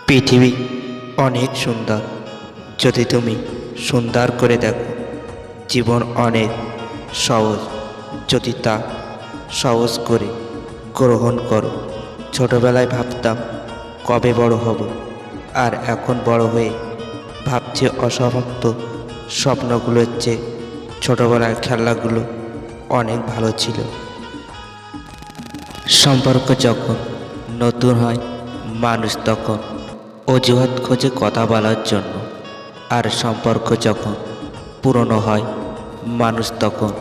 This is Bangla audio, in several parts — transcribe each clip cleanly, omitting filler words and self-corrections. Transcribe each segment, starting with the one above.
পৃথিবী অনেক সুন্দর। যদি তুমি সুন্দর করে দেখো, জীবন অনেক সহজ যদি তা সহজ করে গ্রহণ করো। ছোটবেলায় ভাবতাম কবে বড় হব, আর এখন বড় হয়ে ভাবছি অসমাপ্ত স্বপ্নগুলোর চেয়ে ছোটবেলার খেলাগুলো অনেক ভালো ছিল। সম্পর্ক যখন নতুন হয়, মানুষ তখন অজুহাত খোঁজে কথা বলার জন্য, আর সম্পর্ক যখন পুরনো হয়, মানুষ তখন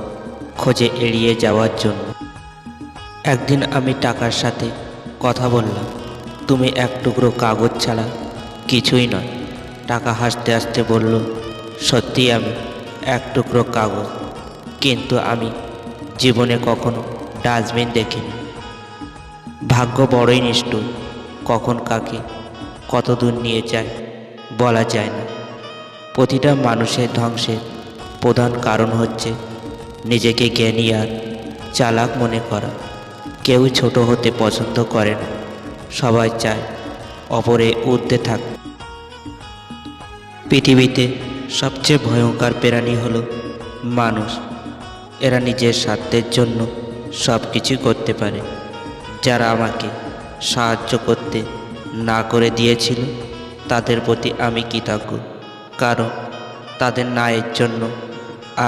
খোঁজে এড়িয়ে যাওয়ার জন্য। একদিন আমি টাকার সাথে কথা বললাম, তুমি এক টুকরো কাগজ ছাড়া কিছুই নয়। টাকা হাসতে হাসতে বলল, সত্যি আমি এক টুকরো কাগজ, কিন্তু আমি জীবনে কখনো ডাস্টবিন দেখিনি। ভাগ্য বড়ই নিষ্ঠুর, কখন কাকে কত দূর নিয়ে যায় বলা যায় না। প্রতিটা মানুষের ধ্বংসের প্রধান কারণ হচ্ছে নিজেকে জ্ঞানী আর চালাক মনে করা। কেউ ছোট হতে পছন্দ করে না, সবাই চায় অপরে ঊর্ধ্বে থাক। পৃথিবীতে সবচেয়ে ভয়ঙ্কর প্রাণী হলো মানুষ। এরা নিজের স্বার্থের জন্য সব কিছু করতে পারে। যারা আমাকে সাহায্য করতে না করে দিয়েছিল, তাদের প্রতি আমি কৃতজ্ঞ, কারণ তাদের ন্যায়ের জন্য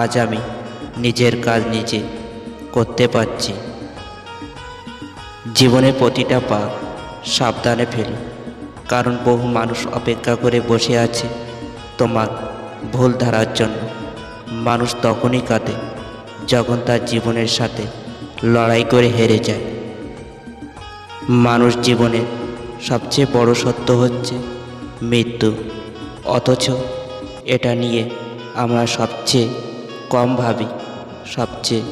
আজ আমি নিজের কাজ নিজে করতে পারছি। জীবনে প্রতিটা পা সাবধানে ফেলো, কারণ বহু মানুষ অপেক্ষা করে বসে আছে তোমার ভুল ধরার জন্য। মানুষ তখনই কাঁদে যখন তার জীবনের সাথে লড়াই করে হেরে যায়। মানুষ জীবনের সবচেয়ে বড় সত্য হচ্ছে মৃত্যু, অথচ এটা নিয়ে আমরা সবচেয়ে কম ভাবি, সবচেয়ে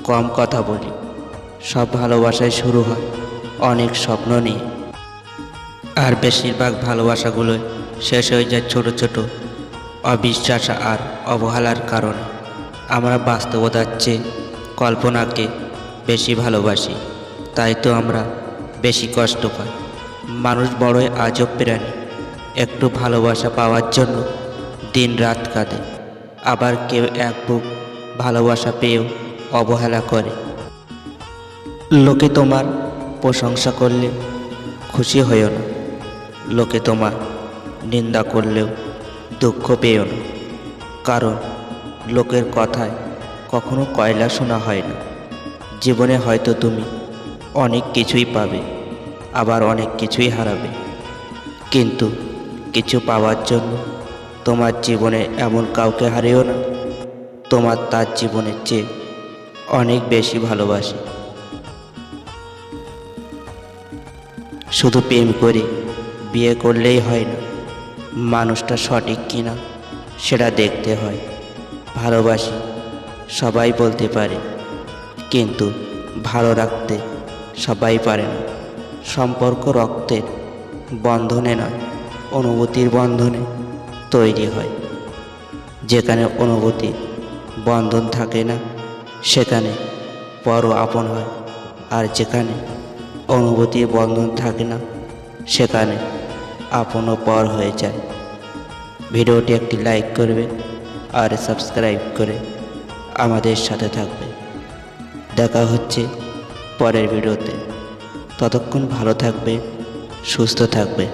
কম কথা বলি। সব ভালোবাসায় শুরু হয় অনেক স্বপ্ন নিয়ে, আর বেশিরভাগ ভালোবাসাগুলোই শেষ হয়ে যায় ছোট ছোট অবিশ্বাস আর অবহেলার কারণে। আমরা বাস্তবতার চেয়ে কল্পনাকে বেশি ভালোবাসি, তাই তো আমরা বেশি কষ্ট পাই। মানুষ বড়ই আজব প্রাণী, একটু ভালোবাসা পাওয়ার জন্য দিন রাত কাঁদে, আবার কেউ এক বুক ভালোবাসা পেয়েও অবহেলা করে। লোকে তোমার প্রশংসা করলে খুশি হইও না, লোকে তোমার নিন্দা করলেও দুঃখ পেও না, কারণ লোকের কথায় কখনো কয়লা শোনা হয় না। জীবনে হয়তো তুমি অনেক কিছুই পাবে, আবার অনেক কিছুই হারাবে, কিন্তু কিছু পাওয়ার জন্য তোমার জীবনে এমন কাউকে হারিও না তোমার তার জীবনের চেয়ে অনেক বেশি ভালোবাসে। শুধু প্রেম করে বিয়ে করলেই হয় না, মানুষটা সঠিক কিনা সেটা দেখতে হয়। ভালোবাসি সবাই বলতে পারে, কিন্তু ভালো রাখতে সবাই পারে না। সম্পর্ক রক্তের বন্ধনে নয়, অনুভূতির বন্ধনে তৈরি হয়। যেখানে অনুভূতির বন্ধন থাকে না, সেখানে পর আপন হয়, আর যেখানে অনুভূতির বন্ধন থাকে না, সেখানে আপন ও পর হয়ে যায়। ভিডিওটি একটি লাইক করবে আর সাবস্ক্রাইব করে আমাদের সাথে থাকবে। দেখা হচ্ছে পরের ভিডিওতে। ততক্ষণ ভালো থাকবে, সুস্থ থাকবে।